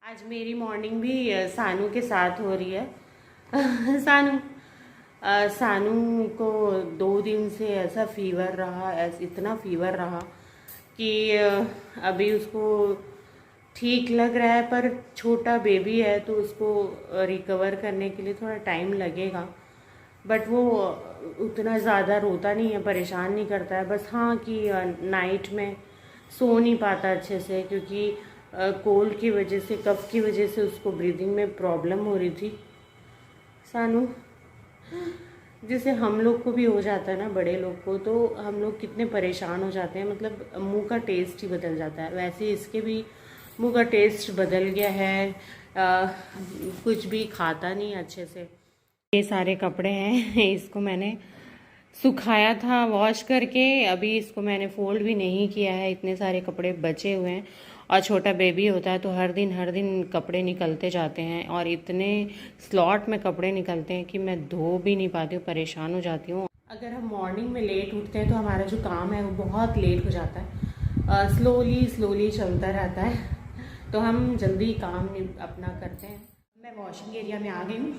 आज मेरी मॉर्निंग भी सानू के साथ हो रही है। सानू को 2 दिन से ऐसा फीवर रहा, इतना फीवर रहा कि अभी उसको ठीक लग रहा है, पर छोटा बेबी है तो उसको रिकवर करने के लिए थोड़ा टाइम लगेगा। बट वो उतना ज़्यादा रोता नहीं है, परेशान नहीं करता है। बस हाँ कि नाइट में सो नहीं पाता अच्छे से, क्योंकि कोल्ड की वजह से, कफ की वजह से उसको ब्रीदिंग में प्रॉब्लम हो रही थी। सानू, जैसे हम लोग को भी हो जाता है ना, बड़े लोग को, तो हम लोग कितने परेशान हो जाते हैं, मतलब मुंह का टेस्ट ही बदल जाता है। वैसे इसके भी मुंह का टेस्ट बदल गया है, कुछ भी खाता नहीं अच्छे से। ये सारे कपड़े हैं, इसको मैंने सुखाया था वॉश करके, अभी इसको मैंने फोल्ड भी नहीं किया है, इतने सारे कपड़े बचे हुए हैं। और छोटा बेबी होता है तो हर दिन कपड़े निकलते जाते हैं, और इतने स्लॉट में कपड़े निकलते हैं कि मैं धो भी नहीं पाती हूँ, परेशान हो जाती हूँ। अगर हम मॉर्निंग में लेट उठते हैं तो हमारा जो काम है वो बहुत लेट हो जाता है, स्लोली चलता रहता है, तो हम जल्दी काम अपना करते हैं। मैं वॉशिंग एरिया में आ गई हूँ।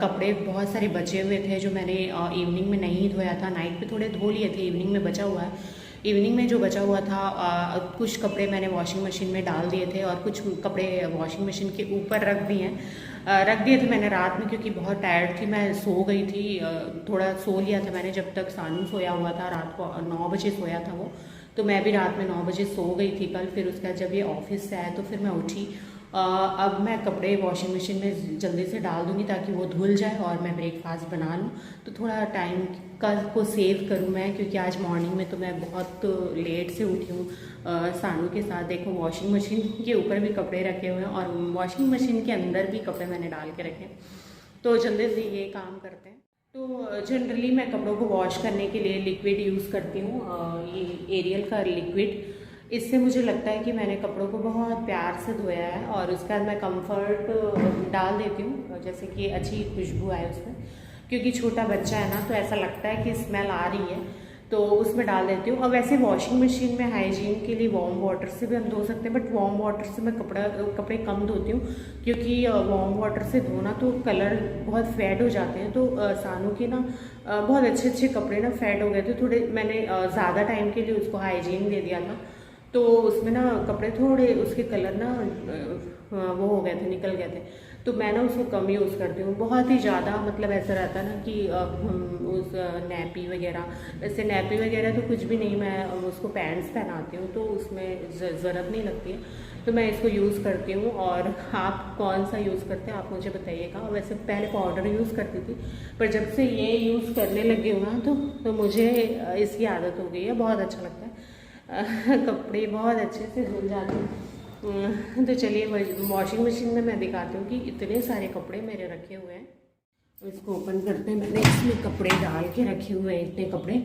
कपड़े बहुत सारे बचे हुए थे जो मैंने इवनिंग में नहीं धोया था, नाइट पे थोड़े धो लिए थे, इवनिंग में बचा हुआ है। इवनिंग में जो बचा हुआ था, कुछ कपड़े मैंने वॉशिंग मशीन में डाल दिए थे और कुछ कपड़े वॉशिंग मशीन के ऊपर रख दिए हैं। रख दिए थे मैंने रात में, क्योंकि बहुत टायर्ड थी, मैं सो गई थी। थोड़ा सो लिया था मैंने, जब तक सानू सोया हुआ था। रात को 9 बजे सोया था वो, तो मैं भी रात में 9 बजे सो गई थी कल। फिर उसके बाद जब ये ऑफिस से आया तो फिर मैं उठी। अब मैं कपड़े वॉशिंग मशीन में जल्दी से डाल दूँगी ताकि वो धुल जाए और मैं ब्रेकफास्ट बना लूँ, तो थोड़ा टाइम को सेव करूँ मैं, क्योंकि आज मॉर्निंग में तो मैं बहुत लेट से उठी हूँ सानू के साथ। देखो वॉशिंग मशीन के ऊपर भी कपड़े रखे हुए हैं और वॉशिंग मशीन के अंदर भी कपड़े मैंने डाल के रखे, तो जल्दी से ये काम करते हैं। तो जनरली मैं कपड़ों को वॉश करने के लिए लिक्विड यूज़ करती हूँ, ये एरियल का लिक्विड। इससे मुझे लगता है कि मैंने कपड़ों को बहुत प्यार से धोया है। और उसके बाद मैं कंफर्ट डाल देती हूँ, जैसे कि अच्छी खुशबू आए उसमें, क्योंकि छोटा बच्चा है ना, तो ऐसा लगता है कि स्मेल आ रही है, तो उसमें डाल देती हूँ। और वैसे वॉशिंग मशीन में हाइजीन के लिए वार्म वाटर से भी हम धो सकते हैं, बट वार्म वाटर से मैं कपड़े कम धोती हूँ, क्योंकि वार्म वाटर से धोना तो कलर बहुत फेड हो जाते हैं। तो सानू के ना बहुत अच्छे कपड़े ना फेड हो गए थे थोड़े, मैंने ज़्यादा टाइम के लिए उसको हाइजीन दे दिया था, तो उसमें ना कपड़े थोड़े उसके कलर ना वो हो गए थे, निकल गए थे। तो मैं ना उसको कम यूज़ करती हूँ, बहुत ही ज़्यादा मतलब ऐसा रहता है ना कि उस नैपी वगैरह, वैसे नैपी वगैरह तो कुछ भी नहीं, मैं उसको पैंट्स पहनाती हूँ तो उसमें ज़रूरत नहीं लगती है, तो मैं इसको यूज़ करती हूँ। और आप कौन सा यूज़ करते हैं आप मुझे बताइएगा। वैसे पहले पाउडर यूज़ करती थी, पर जब से ये यूज़ करने लगी हूँ ना, तो मुझे इसकी आदत हो गई है, बहुत अच्छा लगता है। कपड़े बहुत अच्छे से धुल जाते हैं। तो चलिए वॉशिंग मशीन में मैं दिखाती हूँ कि इतने सारे कपड़े मेरे रखे हुए हैं। इसको ओपन करते हैं। मैंने इसमें कपड़े डाल के रखे हुए हैं, इतने कपड़े।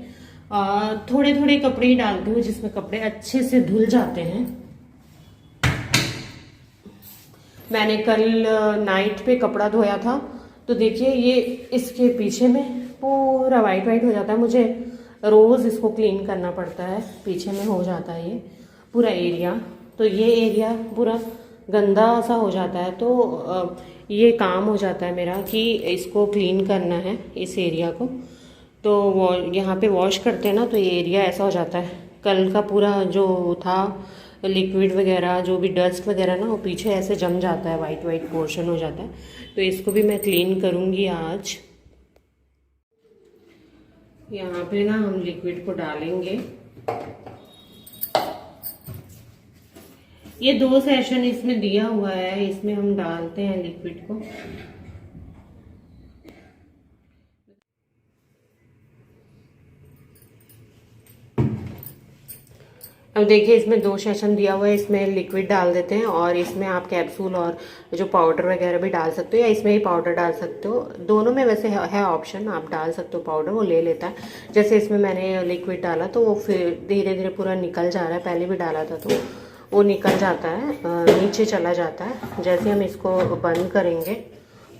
थोड़े थोड़े कपड़े ही डालती हूँ जिसमें कपड़े अच्छे से धुल जाते हैं। मैंने कल नाइट पे कपड़ा धोया था, तो देखिए ये इसके पीछे में पूरा वाइट वाइट हो जाता है। मुझे रोज़ इसको क्लीन करना पड़ता है, पीछे में हो जाता है ये पूरा एरिया, तो ये एरिया पूरा गंदा सा हो जाता है। तो ये काम हो जाता है मेरा कि इसको क्लीन करना है इस एरिया को। तो वो यहाँ पे वॉश करते हैं ना, तो ये एरिया ऐसा हो जाता है। कल का पूरा जो था लिक्विड वगैरह, जो भी डस्ट वगैरह ना, वो पीछे ऐसे जम जाता है, वाइट वाइट पोर्शन हो जाता है। तो इसको भी मैं क्लीन करूँगी आज। यहाँ पे ना हम लिक्विड को डालेंगे। ये 2 सेशन इसमें दिया हुआ है, इसमें हम डालते हैं लिक्विड को। अब देखिए इसमें 2 सेशन दिया हुआ है, इसमें लिक्विड डाल देते हैं और इसमें आप कैप्सूल और जो पाउडर वगैरह भी डाल सकते हो, या इसमें ही पाउडर डाल सकते हो। दोनों में वैसे है ऑप्शन, आप डाल सकते हो पाउडर, वो ले लेता है। जैसे इसमें मैंने लिक्विड डाला तो वो फिर धीरे धीरे पूरा निकल जा रहा है, पहले भी डाला था तो वो निकल जाता है, नीचे चला जाता है। जैसे हम इसको बंद करेंगे,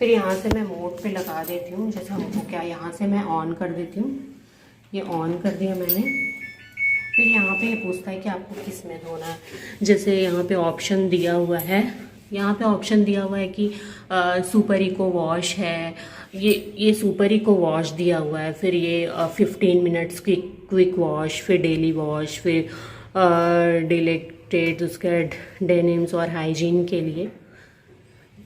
फिर यहाँ से मैं मोड पे लगा देती हूँ। जैसे हमको क्या, यहाँ से मैं ऑन कर देती हूँ, ये ऑन कर दिया मैंने। फिर यहाँ पे ये पूछता है कि आपको किस में धोना है। जैसे यहाँ पे ऑप्शन दिया हुआ है यहाँ पे ऑप्शन दिया हुआ है कि सुपर इको वॉश है, ये सुपर इको वॉश दिया हुआ है, फिर ये 15 मिनट्स की क्विक वॉश, फिर डेली वॉश, फिर डेलिकेट उसके डेनिम्स और हाइजीन के लिए।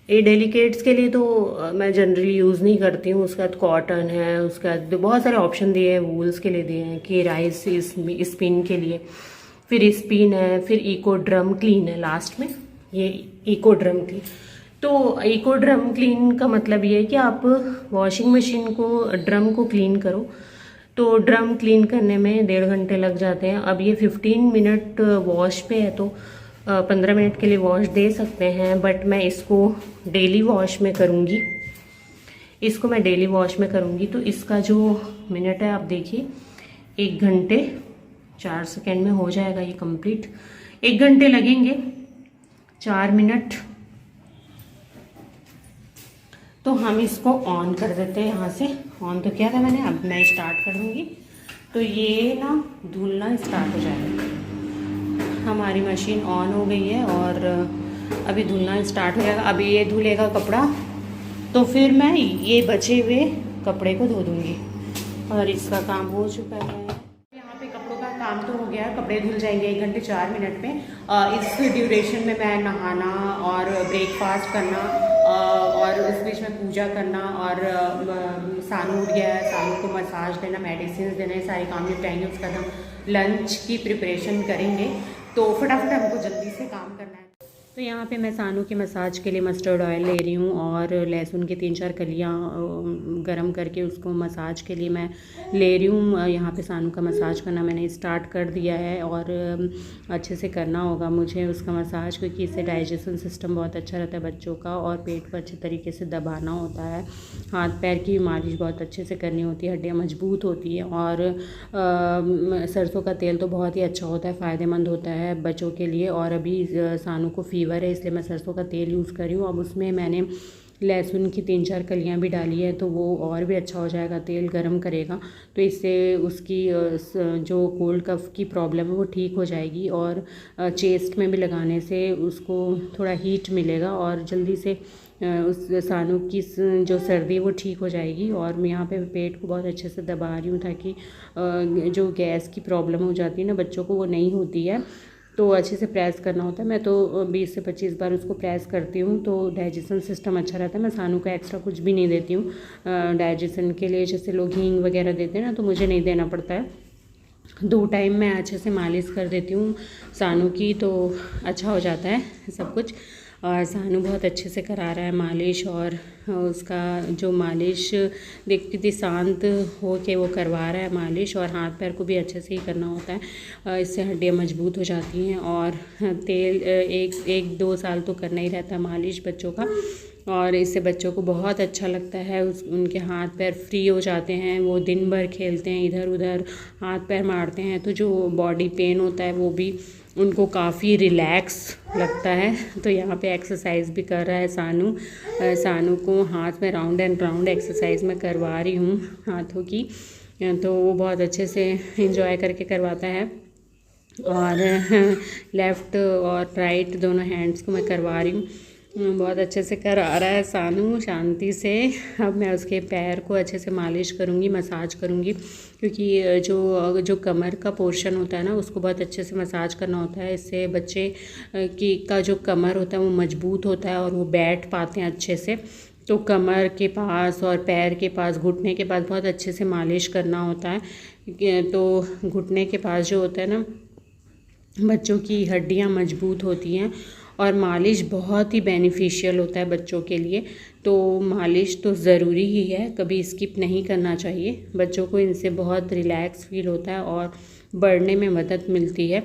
ये डेलिकेट्स के लिए तो मैं जनरली यूज़ नहीं करती हूँ। उसके बाद कॉटन है, उसके बाद बहुत सारे ऑप्शन दिए हैं, वूल्स के लिए दिए हैं कि राइस स्पिन के लिए, फिर स्पिन है, फिर इको ड्रम क्लीन है लास्ट में, ये इको ड्रम क्लीन। तो इको ड्रम क्लीन का मतलब ये है कि आप वॉशिंग मशीन को, ड्रम को क्लीन करो, तो ड्रम क्लीन करने में 1.5 घंटे लग जाते हैं। अब ये 15 मिनट वॉश पे है तो 15 मिनट के लिए वॉश दे सकते हैं, बट मैं इसको डेली वॉश में करूँगी। इसको मैं डेली वॉश में करूँगी तो इसका जो मिनट है आप देखिए, 1 घंटे 4 सेकेंड में हो जाएगा ये कंप्लीट। 1 घंटे लगेंगे, 4 मिनट। तो हम इसको ऑन कर देते हैं यहाँ से। ऑन तो किया था मैंने, अब मैं स्टार्ट कर दूँगी तो ये ना धुलना स्टार्ट हो जाएगा। हमारी मशीन ऑन हो गई है और अभी धुलना स्टार्ट हो जाएगा। अभी ये धुलेगा कपड़ा तो फिर मैं ये बचे हुए कपड़े को धो दूँगी और इसका काम हो चुका है। यहाँ पे कपड़ों का काम तो हो गया, कपड़े धुल जाएंगे 1 घंटे 4 मिनट में। इस ड्यूरेशन में मैं नहाना और ब्रेकफास्ट करना और उस बीच में पूजा करना और सानू उठ गया है, सानू को मसाज देना, मेडिसिन देना, ये सारे काम निपटाएंगे। उसके बाद हम लंच की प्रिपरेशन करेंगे, तो फटाफट हमको जल्दी से काम करना है। तो यहाँ पे मैं सानू की मसाज के लिए मस्टर्ड ऑयल ले रही हूँ और लहसुन की 3-4 कलियाँ गरम करके उसको मसाज के लिए मैं ले रही हूँ। यहाँ पे सानू का मसाज करना मैंने स्टार्ट कर दिया है और अच्छे से करना होगा मुझे उसका मसाज, क्योंकि इससे डाइजेशन सिस्टम बहुत अच्छा रहता है बच्चों का और पेट को अच्छे तरीके से दबाना होता है। हाथ पैर की मालिश बहुत अच्छे से करनी होती है, हड्डियाँ मजबूत होती हैं और सरसों का तेल तो बहुत ही अच्छा होता है, फ़ायदेमंद होता है बच्चों के लिए। और अभी सानू को फीवर है इसलिए मैं सरसों का तेल यूज़ कर रही हूँ। अब उसमें मैंने लहसुन की 3-4 कलियाँ भी डाली है तो वो और भी अच्छा हो जाएगा, तेल गरम करेगा तो इससे उसकी जो कोल्ड कफ की प्रॉब्लम है वो ठीक हो जाएगी और चेस्ट में भी लगाने से उसको थोड़ा हीट मिलेगा और जल्दी से उस सानू की जो सर्दी वो ठीक हो जाएगी। और मैं यहाँ पे पेट को बहुत अच्छे से दबा रही हूँ ताकि जो गैस की प्रॉब्लम हो जाती है ना बच्चों को वो नहीं होती है, तो अच्छे से प्रेस करना होता है। मैं तो 20 से 25 बार उसको प्रेस करती हूँ तो डाइजेशन सिस्टम अच्छा रहता है। मैं सानू को एक्स्ट्रा कुछ भी नहीं देती हूँ डाइजेशन के लिए, जैसे लोग हींग वगैरह देते हैं ना, तो मुझे नहीं देना पड़ता है। 2 टाइम मैं अच्छे से मालिश कर देती हूँ सानू की तो अच्छा हो जाता है सब कुछ। और सानू बहुत अच्छे से करा रहा है मालिश और उसका जो मालिश देख कितनी शांत हो के वो करवा रहा है मालिश, और हाथ पैर को भी अच्छे से ही करना होता है, इससे हड्डियाँ मजबूत हो जाती हैं। और तेल 1-2 साल तो करना ही रहता है मालिश बच्चों का, और इससे बच्चों को बहुत अच्छा लगता है। उनके हाथ पैर फ्री हो जाते हैं, वो दिन भर खेलते हैं, इधर उधर हाथ पैर मारते हैं तो जो बॉडी पेन होता है वो भी उनको काफ़ी रिलैक्स लगता है। तो यहाँ पे एक्सरसाइज भी कर रहा है सानू को हाथ में राउंड एंड राउंड एक्सरसाइज मैं करवा रही हूँ हाथों की, तो वो बहुत अच्छे से एंजॉय करके करवाता है। और लेफ़्ट और राइट दोनों हैंड्स को मैं करवा रही हूँ, बहुत अच्छे से करा रहा है सानू शांति से। अब मैं उसके पैर को अच्छे से मालिश करूँगी, मसाज करूँगी, क्योंकि जो कमर का पोर्शन होता है ना उसको बहुत अच्छे से मसाज करना होता है। इससे बच्चे का जो कमर होता है वो मजबूत होता है और वो बैठ पाते हैं अच्छे से। तो कमर के पास और पैर के पास, घुटने के पास बहुत अच्छे से मालिश करना होता है। तो घुटने के पास जो होता है ना, बच्चों की हड्डियाँ मजबूत होती हैं और मालिश बहुत ही बेनिफिशियल होता है बच्चों के लिए। तो मालिश तो ज़रूरी ही है, कभी स्किप नहीं करना चाहिए। बच्चों को इनसे बहुत रिलैक्स फील होता है और बढ़ने में मदद मिलती है।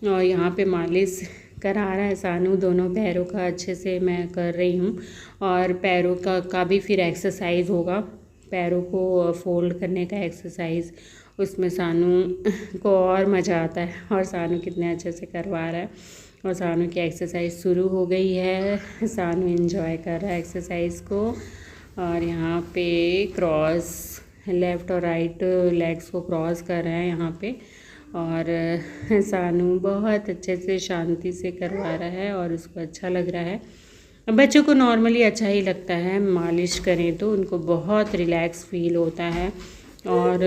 और यहाँ पे मालिश करा रहा है सानू, दोनों पैरों का अच्छे से मैं कर रही हूँ। और पैरों का भी फिर एक्सरसाइज होगा, पैरों को फोल्ड करने का एक्सरसाइज, उसमें सानू को और मज़ा आता है। और सानू कितने अच्छे से करवा रहा है। और सानू की एक्सरसाइज शुरू हो गई है, सानू एंजॉय कर रहा है एक्सरसाइज को। और यहाँ पे क्रॉस, लेफ़्ट और राइट लेग्स को क्रॉस कर रहा है यहाँ पे, और सानू बहुत अच्छे से शांति से करवा रहा है और उसको अच्छा लग रहा है। बच्चों को नॉर्मली अच्छा ही लगता है, मालिश करें तो उनको बहुत रिलैक्स फील होता है। और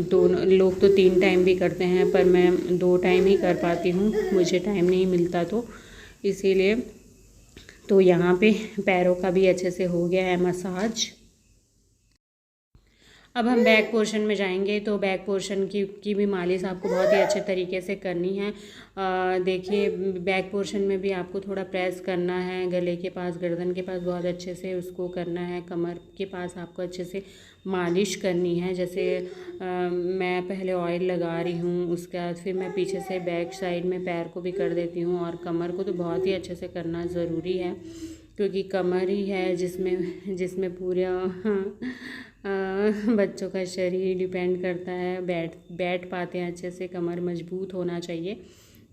दोनों लोग तो 3 टाइम भी करते हैं, पर मैं 2 टाइम ही कर पाती हूँ, मुझे टाइम नहीं मिलता तो इसीलिए। तो यहाँ पे पैरों का भी अच्छे से हो गया है मसाज। अब हम बैक पोर्शन में जाएंगे, तो बैक पोर्शन की भी मालिश आपको बहुत ही अच्छे तरीके से करनी है। देखिए, बैक पोर्शन में भी आपको थोड़ा प्रेस करना है, गले के पास, गर्दन के पास बहुत अच्छे से उसको करना है, कमर के पास आपको अच्छे से मालिश करनी है। जैसे मैं पहले ऑयल लगा रही हूँ, उसके बाद फिर मैं पीछे से बैक साइड में पैर को भी कर देती हूँ, और कमर को तो बहुत ही अच्छे से करना ज़रूरी है, क्योंकि कमर ही है जिसमें जिसमें पूरा बच्चों का शरीर डिपेंड करता है। बैठ पाते हैं अच्छे से, कमर मजबूत होना चाहिए।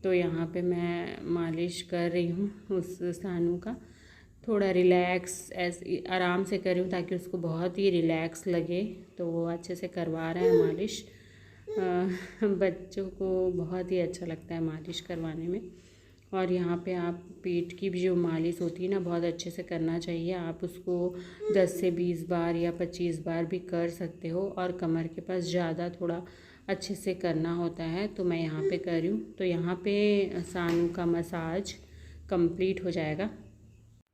तो यहाँ पे मैं मालिश कर रही हूँ उस सानू का, थोड़ा रिलैक्स ऐसे आराम से कर रही हूँ ताकि उसको बहुत ही रिलैक्स लगे। तो वो अच्छे से करवा रहे हैं मालिश। बच्चों को बहुत ही अच्छा लगता है मालिश करवाने में। और यहाँ पे आप पेट की भी जो मालिश होती है ना, बहुत अच्छे से करना चाहिए। आप उसको 10 से 20 बार या 25 बार भी कर सकते हो, और कमर के पास ज़्यादा थोड़ा अच्छे से करना होता है। तो मैं यहाँ पे कर रही हूँ। तो यहाँ पे सानू का मसाज कंप्लीट हो जाएगा।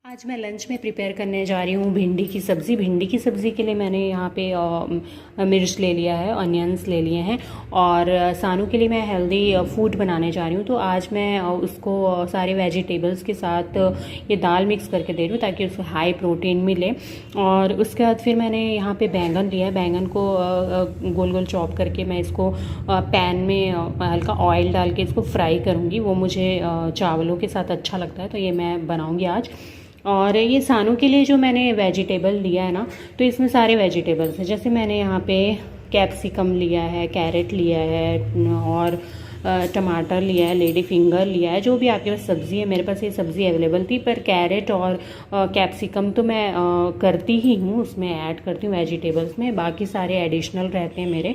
आज मैं लंच में प्रिपेयर करने जा रही हूँ भिंडी की सब्ज़ी। भिंडी की सब्ज़ी के लिए मैंने यहाँ पे मिर्च ले लिया है, ऑनियंस ले लिए हैं, और सानू के लिए मैं हेल्दी फूड बनाने जा रही हूँ। तो आज मैं उसको सारे वेजिटेबल्स के साथ ये दाल मिक्स करके दे रही हूँ ताकि उसको हाई प्रोटीन मिले। और उसके बाद फिर मैंने यहाँ पे बैंगन लिया है, बैंगन को गोल गोल चॉप करके मैं इसको पैन में हल्का ऑयल डाल के इसको फ्राई करूँगी। वो मुझे चावलों के साथ अच्छा लगता है, तो ये मैं बनाऊँगी आज। और ये सानू के लिए जो मैंने वेजिटेबल लिया है ना, तो इसमें सारे वेजिटेबल्स हैं। जैसे मैंने यहाँ पे कैप्सिकम लिया है, कैरेट लिया है, और टमाटर लिया है, लेडी फिंगर लिया है, जो भी आपके पास सब्ज़ी है। मेरे पास ये सब्ज़ी अवेलेबल थी, पर कैरेट और कैप्सिकम तो मैं करती ही हूँ, उसमें ऐड करती हूँ वेजिटेबल्स में। बाकी सारे एडिशनल रहते हैं मेरे।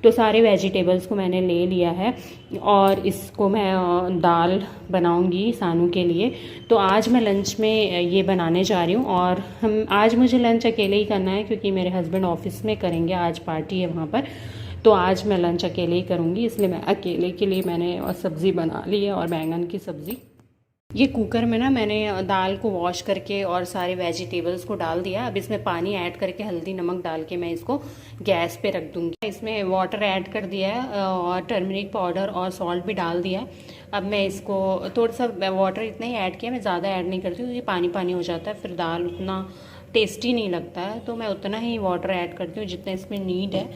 तो सारे वेजिटेबल्स को मैंने ले लिया है, और इसको मैं दाल बनाऊंगी सानू के लिए। तो आज मैं लंच में ये बनाने जा रही हूँ। और आज मुझे लंच अकेले ही करना है, क्योंकि मेरे हस्बैंड ऑफिस में करेंगे, आज पार्टी है वहाँ पर। तो आज मैं लंच अकेले ही करूँगी, इसलिए मैं अकेले के लिए मैंने सब्ज़ी बना ली है, और बैंगन की सब्ज़ी। ये कुकर में ना मैंने दाल को वॉश करके और सारे वेजिटेबल्स को डाल दिया। अब इसमें पानी ऐड करके हल्दी नमक डाल के मैं इसको गैस पे रख दूँगी। इसमें वाटर ऐड कर दिया है, और टर्मरिक पाउडर और सॉल्ट भी डाल दिया है। अब मैं इसको थोड़ा सा वाटर इतना ही ऐड किया, मैं ज़्यादा ऐड नहीं करती हूँ, ये पानी पानी हो जाता है, फिर दाल उतना टेस्टी नहीं लगता है। तो मैं उतना ही वाटर ऐड करती हूँ जितना इसमें नीड है।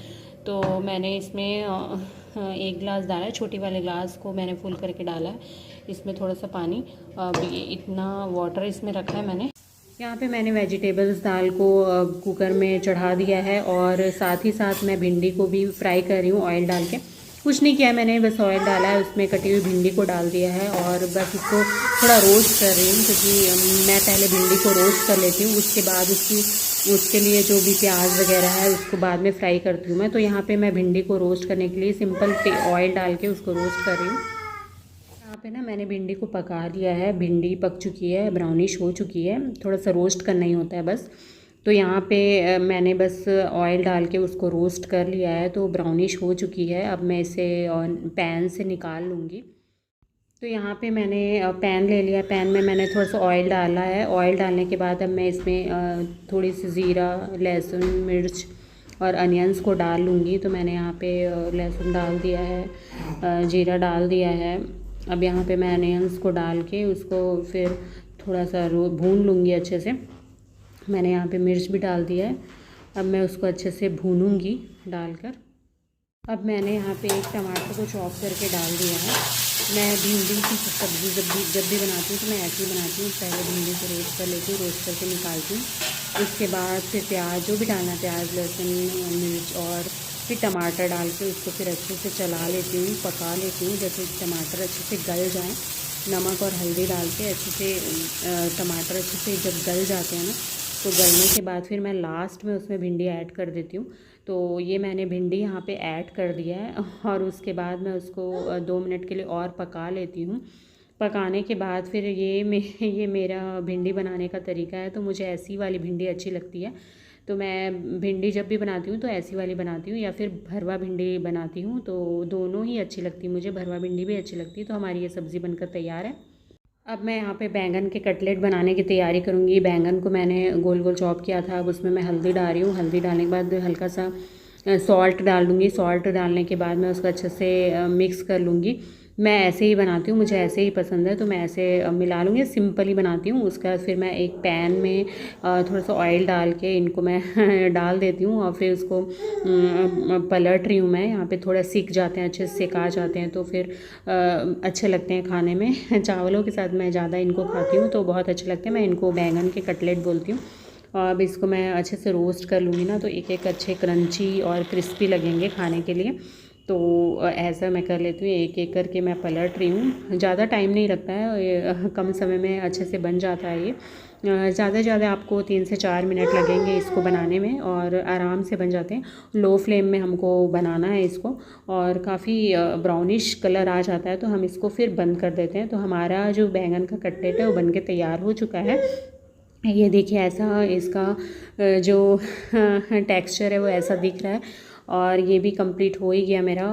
तो मैंने इसमें 1 गिलास डाला है, छोटी वाले ग्लास को मैंने फुल करके डाला है। इसमें थोड़ा सा पानी, इतना वाटर इसमें रखा है मैंने। यहाँ पे मैंने वेजिटेबल्स दाल को कुकर में चढ़ा दिया है, और साथ ही साथ मैं भिंडी को भी फ्राई कर रही हूँ ऑयल डाल के। कुछ नहीं किया मैंने, बस ऑयल डाला है, उसमें कटी हुई भिंडी को डाल दिया है, और बस इसको थोड़ा रोस्ट कर रही हूँ, क्योंकि मैं पहले भिंडी को रोस्ट कर लेती हूँ, उसके बाद उसके लिए जो भी प्याज वगैरह है उसको बाद में फ्राई करती हूँ मैं। तो यहाँ पे मैं भिंडी को रोस्ट करने के लिए सिंपल ऑयल डाल के उसको रोस्ट कर रही हूँ। यहाँ पे ना मैंने भिंडी को पका लिया है, भिंडी पक चुकी है, ब्राउनिश हो चुकी है, थोड़ा सा रोस्ट करना ही होता है बस। तो यहाँ पे मैंने बस ऑयल डाल के उसको रोस्ट कर लिया है, तो ब्राउनिश हो चुकी है। अब मैं इसे पैन से निकाल लूँगी। तो यहाँ पे मैंने पैन ले लिया, पैन में मैंने थोड़ा सा ऑयल डाला है। ऑयल डालने के बाद अब मैं इसमें थोड़ी सी ज़ीरा, लहसुन, मिर्च और अनियंस को डाल लूँगी। तो मैंने यहाँ पे लहसुन डाल दिया है, जीरा डाल दिया है। अब यहाँ पे मैं अनियंस को डाल के उसको फिर थोड़ा सा भून लूँगी अच्छे से। मैंने यहाँ पे मिर्च भी डाल दिया है। अब मैं उसको अच्छे से भूनूँगी डालकर। अब मैंने यहाँ पे एक टमाटर को चॉप करके डाल दिया है। मैं भिंडी की सब्ज़ी जब भी बनाती हूँ तो मैं ऐसे ही बनाती हूँ, पहले भिंडी को रोस्ट कर लेती हूँ, रोस्ट करके निकालती हूँ। उसके बाद फिर प्याज, जो भी डालना, प्याज, लहसुन, मिर्च, और फिर टमाटर डाल के उसको फिर अच्छे से चला लेती हूँ, पका लेती हूँ। जैसे टमाटर अच्छे से गल जाएँ, नमक और हल्दी डाल के अच्छे से टमाटर अच्छे से जब गल जाते हैं ना, तो गलने के बाद फिर मैं लास्ट में उसमें भिंडी ऐड कर देती हूँ। तो ये मैंने भिंडी यहाँ पे ऐड कर दिया है, और उसके बाद मैं उसको 2 मिनट के लिए और पका लेती हूँ। पकाने के बाद फिर ये मेरा भिंडी बनाने का तरीका है। तो मुझे ऐसी वाली भिंडी अच्छी लगती है, तो मैं भिंडी जब भी बनाती हूँ तो ऐसी वाली बनाती हूँ, या फिर भरवा भिंडी बनाती हूँ। तो दोनों ही अच्छी लगती है मुझे, भरवा भिंडी भी अच्छी लगती है। तो हमारी ये सब्ज़ी बनकर तैयार है। अब मैं यहाँ पे बैंगन के कटलेट बनाने की तैयारी करूँगी। बैंगन को मैंने गोल गोल चॉप किया था। अब उसमें मैं हल्दी डाल रही हूँ। हल्दी डालने के बाद हल्का सा सॉल्ट डाल दूँगी। सॉल्ट डालने के बाद मैं उसको अच्छे से मिक्स कर लूँगी। मैं ऐसे ही बनाती हूँ, मुझे ऐसे ही पसंद है, तो मैं ऐसे मिला लूँगी। सिंपल ही बनाती हूँ। उसके बाद फिर मैं एक पैन में थोड़ा सा ऑयल डाल के इनको मैं डाल देती हूँ और फिर उसको पलट रही हूँ मैं। यहाँ पे थोड़ा सीख जाते हैं, अच्छे से सिका जाते हैं, तो फिर अच्छे लगते हैं खाने में। चावलों के साथ मैं ज़्यादा इनको खाती हूँ, तो बहुत अच्छे लगते हैं। मैं इनको बैंगन के कटलेट बोलती हूँ। और अब इसको मैं अच्छे से रोस्ट कर लूँगी ना, तो एक एक अच्छे क्रंची और क्रिस्पी लगेंगे खाने के लिए। तो ऐसा मैं कर लेती हूँ, एक एक करके मैं पलट रही हूँ। ज़्यादा टाइम नहीं लगता है, कम समय में अच्छे से बन जाता है ये। ज़्यादा से ज़्यादा आपको 3 से 4 मिनट लगेंगे इसको बनाने में, और आराम से बन जाते हैं। लो फ्लेम में हमको बनाना है इसको, और काफ़ी ब्राउनिश कलर आ जाता है तो हम इसको फिर बंद कर देते हैं। तो हमारा जो बैंगन का कटलेट है वो बन के तैयार हो चुका है। ये देखिए, ऐसा इसका जो टेक्सचर है वो ऐसा दिख रहा है। और ये भी कंप्लीट हो ही गया, मेरा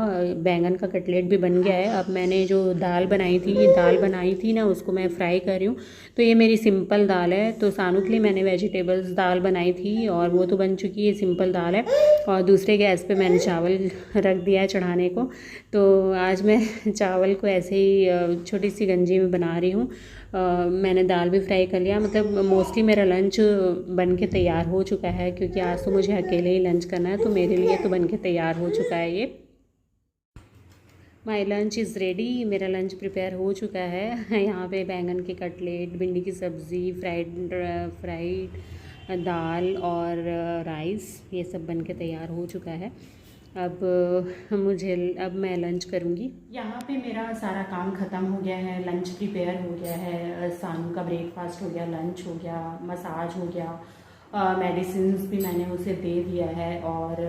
बैंगन का कटलेट भी बन गया है। अब मैंने जो दाल बनाई थी, ये दाल बनाई थी ना, उसको मैं फ्राई कर रही हूँ। तो ये मेरी सिंपल दाल है। तो सानू के लिए मैंने वेजिटेबल्स दाल बनाई थी और वो तो बन चुकी है, सिंपल दाल है। और दूसरे गैस पे मैंने चावल रख दिया है चढ़ाने को। तो आज मैं चावल को ऐसे ही छोटी सी गंजी में बना रही हूँ। मैंने दाल भी फ्राई कर लिया। मतलब मोस्टली मेरा लंच बन के तैयार हो चुका है, क्योंकि आज तो मुझे अकेले ही लंच करना है, तो मेरे लिए तो बन के तैयार हो चुका है ये। My lunch is ready. मेरा लंच प्रिपेयर हो चुका है। यहाँ पे बैंगन के कटलेट, भिंडी की सब्ज़ी, फ्राइड दाल और राइस, ये सब बन के तैयार हो चुका है। अब मैं लंच करूँगी। यहाँ पे मेरा सारा काम ख़त्म हो गया है। लंच प्रिपेयर हो गया है, सानू का ब्रेकफास्ट हो गया, लंच हो गया, मसाज हो गया, मेडिसिन भी मैंने उसे दे दिया है, और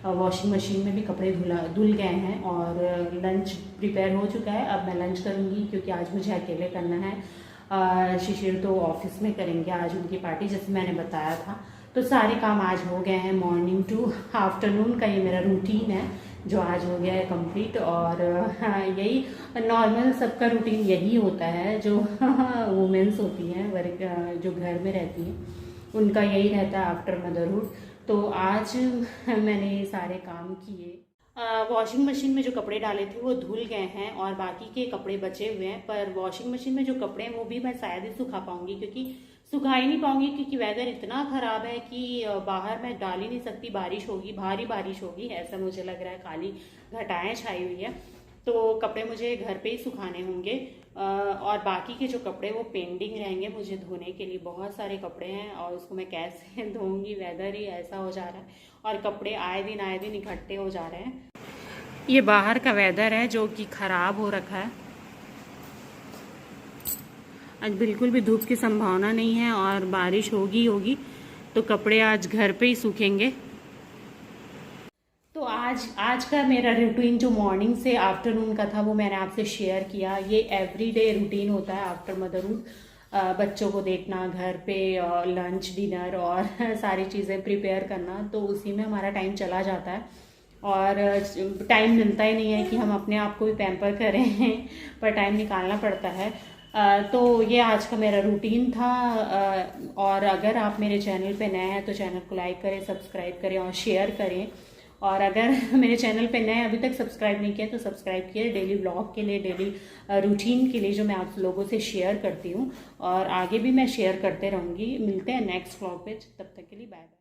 वॉशिंग मशीन में भी कपड़े धुल गए हैं, और लंच प्रिपेयर हो चुका है। अब मैं लंच करूँगी, क्योंकि आज मुझे अकेले करना है। शिशिर तो ऑफिस में करेंगे आज उनकी पार्टी, जैसे मैंने बताया था। तो सारे काम आज हो गए हैं। मॉर्निंग टू आफ्टरनून का ये मेरा रूटीन है जो आज हो गया है कंप्लीट। और यही नॉर्मल सबका रूटीन यही होता है, जो वुमेंस होती हैं वर्क, जो घर में रहती हैं, उनका यही रहता है आफ्टर मदरहुड। तो आज मैंने ये सारे काम किए। वॉशिंग मशीन में जो कपड़े डाले थे वो धुल गए हैं, और बाकी के कपड़े बचे हुए हैं। पर वॉशिंग मशीन में जो कपड़े हैं वो भी मैं शायद ही सुखा पाऊंगी, क्योंकि सुखा ही नहीं पाऊंगी, क्योंकि वेदर इतना ख़राब है कि बाहर मैं डाल ही नहीं सकती। बारिश होगी, भारी बारिश होगी, ऐसा मुझे लग रहा है। काली घटाएं छाई हुई है, तो कपड़े मुझे घर पे ही सुखाने होंगे। और बाकी के जो कपड़े वो पेंडिंग रहेंगे मुझे धोने के लिए। बहुत सारे कपड़े हैं और उसको मैं कैसे धोऊंगी, वेदर ही ऐसा हो जा रहा है, और कपड़े आए दिन इकट्ठे हो जा रहे हैं। ये बाहर का वेदर है जो कि ख़राब हो रखा है। आज बिल्कुल भी धूप की संभावना नहीं है, और बारिश होगी, तो कपड़े आज घर पे ही सूखेंगे। तो आज का मेरा रूटीन जो मॉर्निंग से आफ्टरनून का था वो मैंने आपसे शेयर किया। ये एवरीडे रूटीन होता है आफ्टर मदरहुड। बच्चों को देखना, घर पे लंच डिनर और सारी चीज़ें प्रिपेयर करना, तो उसी में हमारा टाइम चला जाता है, और टाइम मिलता ही नहीं है कि हम अपने आप को भी पैम्पर करें, पर टाइम निकालना पड़ता है। तो ये आज का मेरा रूटीन था। और अगर आप मेरे चैनल पे नए हैं तो चैनल को लाइक करें, सब्सक्राइब करें और शेयर करें। और अगर मेरे चैनल पे नए अभी तक सब्सक्राइब नहीं किया तो सब्सक्राइब किए, डेली व्लॉग के लिए, डेली रूटीन के लिए जो मैं आप लोगों से शेयर करती हूँ, और आगे भी मैं शेयर करते रहूँगी। मिलते हैं नेक्स्ट व्लॉग पे, तब तक के लिए बाय बाय।